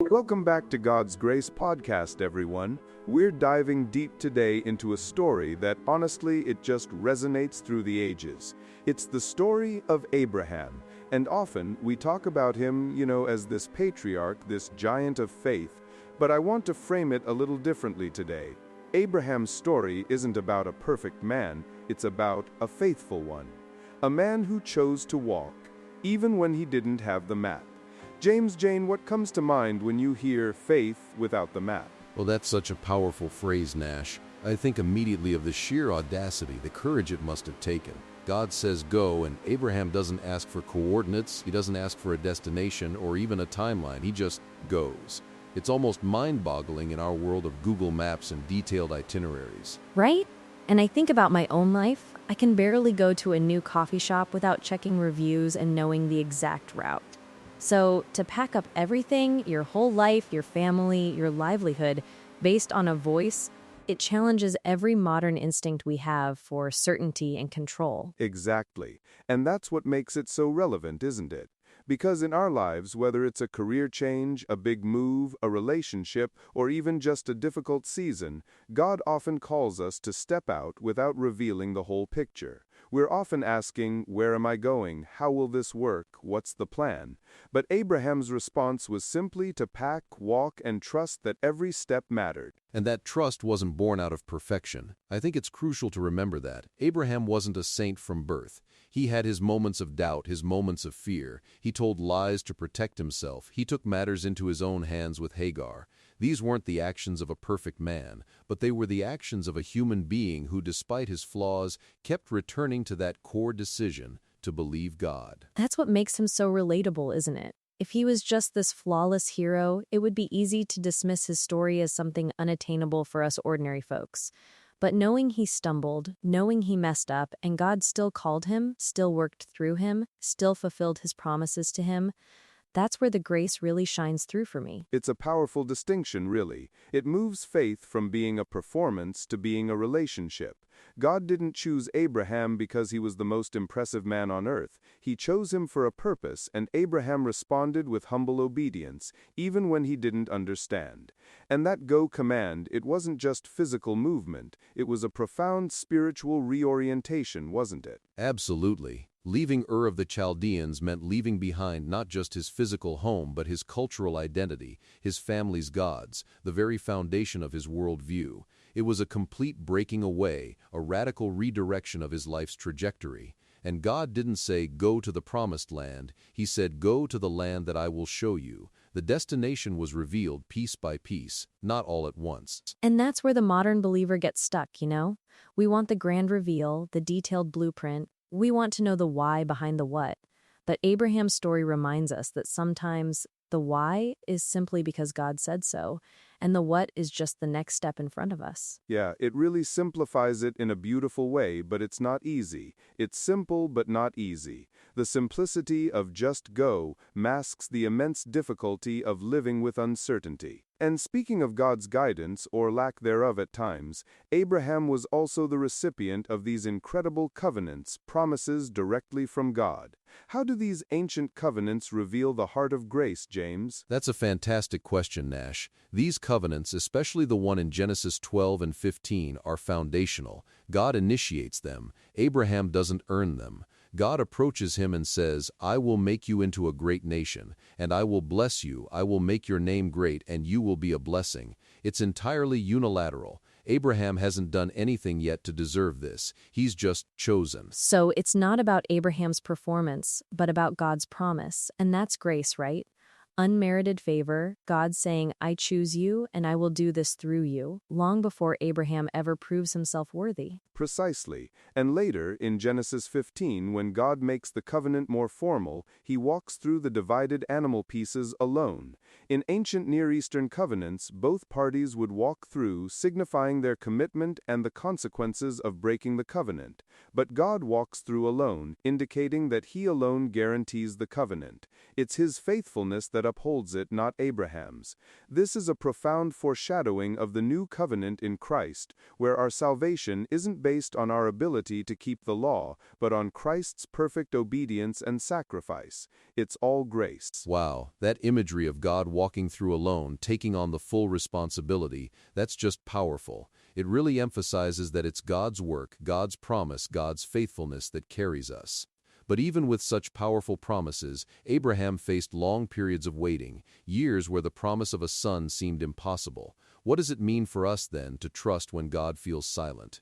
Welcome back to God's Grace podcast, everyone. We're diving deep today into a story that, honestly, it just resonates through the ages. It's the story of Abraham, and often we talk about him, as this patriarch, this giant of faith, but I want to frame it a little differently today. Abraham's story isn't about a perfect man, it's about a faithful one. A man who chose to walk, even when he didn't have the map. James, Jane, what comes to mind when you hear faith without the map? Well, that's such a powerful phrase, Nash. I think immediately of the sheer audacity, the courage it must have taken. God says go, and Abraham doesn't ask for coordinates, he doesn't ask for a destination or even a timeline, he just goes. It's almost mind-boggling in our world of Google Maps and detailed itineraries. Right? And I think about my own life. I can barely go to a new coffee shop without checking reviews and knowing the exact route. So to pack up everything, your whole life, your family, your livelihood, based on a voice, it challenges every modern instinct we have for certainty and control. Exactly. And that's what makes it so relevant, isn't it? Because in our lives, whether it's a career change, a big move, a relationship, or even just a difficult season, God often calls us to step out without revealing the whole picture. We're often asking, where am I going? How will this work? What's the plan? But Abraham's response was simply to pack, walk, and trust that every step mattered. And that trust wasn't born out of perfection. I think it's crucial to remember that. Abraham wasn't a saint from birth. He had his moments of doubt, his moments of fear. He told lies to protect himself. He took matters into his own hands with Hagar. These weren't the actions of a perfect man, but they were the actions of a human being who, despite his flaws, kept returning to that core decision to believe God. That's what makes him so relatable, isn't it? If he was just this flawless hero, it would be easy to dismiss his story as something unattainable for us ordinary folks. But knowing he stumbled, knowing he messed up, and God still called him, still worked through him, still fulfilled his promises to him, that's where the grace really shines through for me. It's a powerful distinction, really. It moves faith from being a performance to being a relationship. God didn't choose Abraham because he was the most impressive man on earth. He chose him for a purpose, and Abraham responded with humble obedience, even when he didn't understand. And that go command, it wasn't just physical movement. It was a profound spiritual reorientation, wasn't it? Absolutely. Leaving Ur of the Chaldeans meant leaving behind not just his physical home, but his cultural identity, his family's gods, the very foundation of his worldview. It was a complete breaking away, a radical redirection of his life's trajectory. And God didn't say, go to the promised land. He said, go to the land that I will show you. The destination was revealed piece by piece, not all at once. And that's where the modern believer gets stuck, We want the grand reveal, the detailed blueprint. We want to know the why behind the what. But Abraham's story reminds us that sometimes the why is simply because God said so, and the what is just the next step in front of us. Yeah, it really simplifies it in a beautiful way, but it's not easy. It's simple, but not easy. The simplicity of just go masks the immense difficulty of living with uncertainty. And speaking of God's guidance, or lack thereof at times, Abraham was also the recipient of these incredible covenants, promises directly from God. How do these ancient covenants reveal the heart of grace, James? That's a fantastic question, Nash. These covenants, especially the one in Genesis 12 and 15, are foundational. God initiates them. Abraham doesn't earn them. God approaches him and says, I will make you into a great nation, and I will bless you, I will make your name great, and you will be a blessing. It's entirely unilateral. Abraham hasn't done anything yet to deserve this. He's just chosen. So it's not about Abraham's performance, but about God's promise, and that's grace, right? Unmerited favor, God saying, I choose you, and I will do this through you, long before Abraham ever proves himself worthy. Precisely. And later, in Genesis 15, when God makes the covenant more formal, he walks through the divided animal pieces alone. In ancient Near Eastern covenants, both parties would walk through, signifying their commitment and the consequences of breaking the covenant. But God walks through alone, indicating that he alone guarantees the covenant. It's his faithfulness that upholds it, not Abraham's. This is a profound foreshadowing of the new covenant in Christ, where our salvation isn't based on our ability to keep the law, but on Christ's perfect obedience and sacrifice. It's all grace. Wow, that imagery of God walking through alone, taking on the full responsibility, that's just powerful. It really emphasizes that it's God's work, God's promise, God's faithfulness that carries us. But even with such powerful promises, Abraham faced long periods of waiting, years where the promise of a son seemed impossible. What does it mean for us, then, to trust when God feels silent?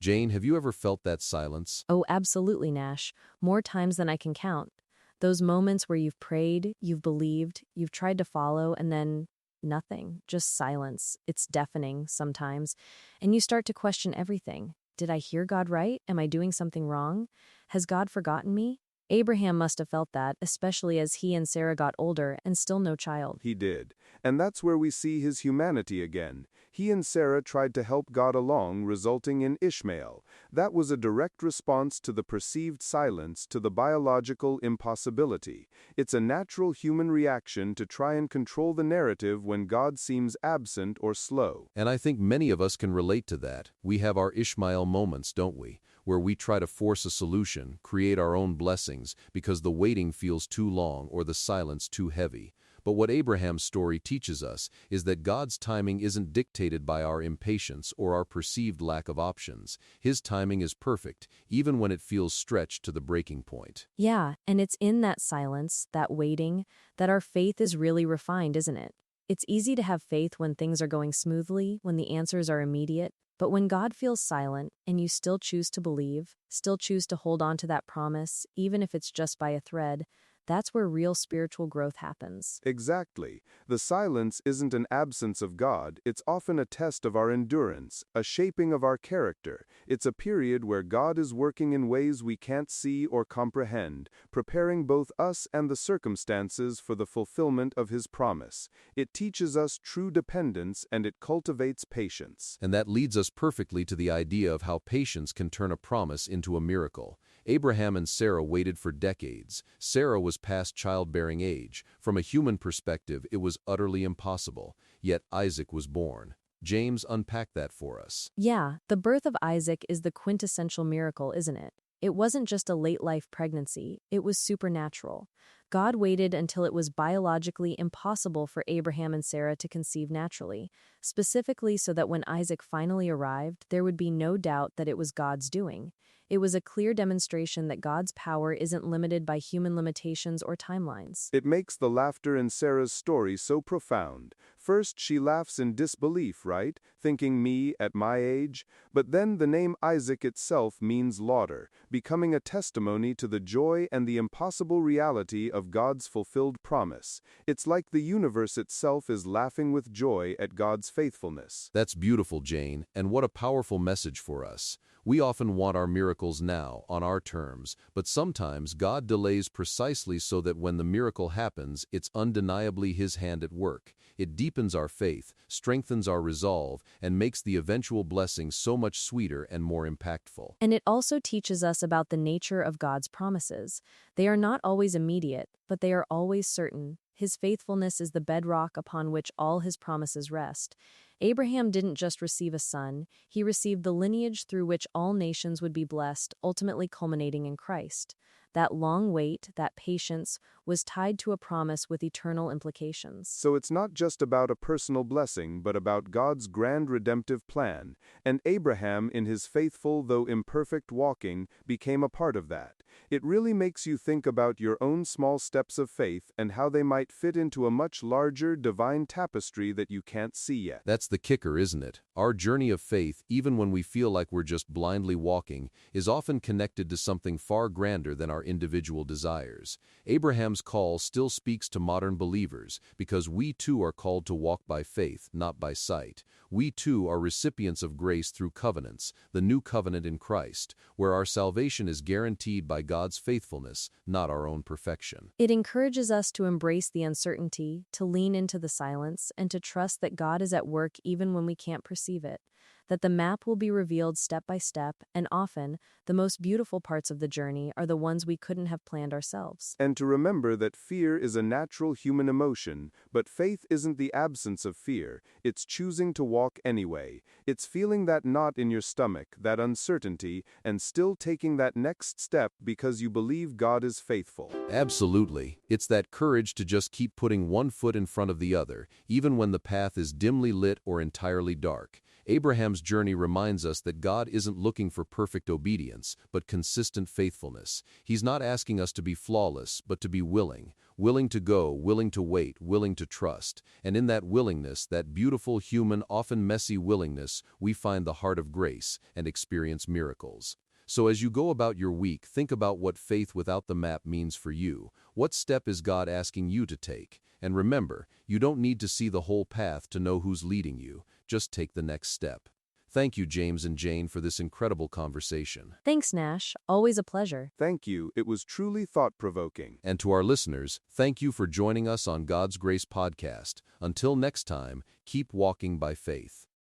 Jane, have you ever felt that silence? Oh, absolutely, Nash. More times than I can count. Those moments where you've prayed, you've believed, you've tried to follow, and then nothing, just silence. It's deafening sometimes. And you start to question everything. Did I hear God right? Am I doing something wrong? Has God forgotten me? Abraham must have felt that, especially as he and Sarah got older and still no child. He did. And that's where we see his humanity again. He and Sarah tried to help God along, resulting in Ishmael. That was a direct response to the perceived silence, to the biological impossibility. It's a natural human reaction to try and control the narrative when God seems absent or slow. And I think many of us can relate to that. We have our Ishmael moments, don't we? Where we try to force a solution, create our own blessings, because the waiting feels too long or the silence too heavy. But what Abraham's story teaches us is that God's timing isn't dictated by our impatience or our perceived lack of options. His timing is perfect, even when it feels stretched to the breaking point. Yeah, and it's in that silence, that waiting, that our faith is really refined, isn't it? It's easy to have faith when things are going smoothly, when the answers are immediate. But when God feels silent and you still choose to believe, still choose to hold on to that promise, even if it's just by a thread, that's where real spiritual growth happens. Exactly. The silence isn't an absence of God, it's often a test of our endurance, a shaping of our character. It's a period where God is working in ways we can't see or comprehend, preparing both us and the circumstances for the fulfillment of His promise. It teaches us true dependence and it cultivates patience. And that leads us perfectly to the idea of how patience can turn a promise into a miracle. Abraham and Sarah waited for decades. Sarah was past childbearing age. From a human perspective, it was utterly impossible. Yet Isaac was born. James unpacked that for us. Yeah, the birth of Isaac is the quintessential miracle, isn't it? It wasn't just a late-life pregnancy, it was supernatural. God waited until it was biologically impossible for Abraham and Sarah to conceive naturally, specifically so that when Isaac finally arrived, there would be no doubt that it was God's doing. It was a clear demonstration that God's power isn't limited by human limitations or timelines. It makes the laughter in Sarah's story so profound. First, she laughs in disbelief, right? Thinking me at my age. But then the name Isaac itself means laughter, becoming a testimony to the joy and the impossible reality of God's fulfilled promise. It's like the universe itself is laughing with joy at God's faithfulness. That's beautiful, Jane, and what a powerful message for us. We often want our miracles now, on our terms, but sometimes God delays precisely so that when the miracle happens, it's undeniably His hand at work. It deepens our faith, strengthens our resolve, and makes the eventual blessing so much sweeter and more impactful. And it also teaches us about the nature of God's promises. They are not always immediate, but they are always certain. His faithfulness is the bedrock upon which all His promises rest. Abraham didn't just receive a son, he received the lineage through which all nations would be blessed, ultimately culminating in Christ. That long wait, that patience, was tied to a promise with eternal implications. So it's not just about a personal blessing, but about God's grand redemptive plan. And Abraham, in his faithful though imperfect walking, became a part of that. It really makes you think about your own small steps of faith and how they might fit into a much larger divine tapestry that you can't see yet. That's the kicker, isn't it? Our journey of faith, even when we feel like we're just blindly walking, is often connected to something far grander than our individual desires. Abraham's call still speaks to modern believers because we too are called to walk by faith, not by sight. We too are recipients of grace through covenants, the new covenant in Christ, where our salvation is guaranteed by God's faithfulness, not our own perfection. It encourages us to embrace the uncertainty, to lean into the silence, and to trust that God is at work even when we can't perceive it. that the map will be revealed step by step, and often, the most beautiful parts of the journey are the ones we couldn't have planned ourselves. And to remember that fear is a natural human emotion, but faith isn't the absence of fear. It's choosing to walk anyway. It's feeling that knot in your stomach, that uncertainty, and still taking that next step because you believe God is faithful. Absolutely. It's that courage to just keep putting one foot in front of the other, even when the path is dimly lit or entirely dark. Abraham's journey reminds us that God isn't looking for perfect obedience, but consistent faithfulness. He's not asking us to be flawless, but to be willing. Willing to go, willing to wait, willing to trust. And in that willingness, that beautiful human, often messy willingness, we find the heart of grace and experience miracles. So as you go about your week, think about what faith without the map means for you. What step is God asking you to take? And remember, you don't need to see the whole path to know who's leading you. Just take the next step. Thank you, James and Jane, for this incredible conversation. Thanks, Nash. Always a pleasure. Thank you. It was truly thought-provoking. And to our listeners, thank you for joining us on God's Grace Podcast. Until next time, keep walking by faith.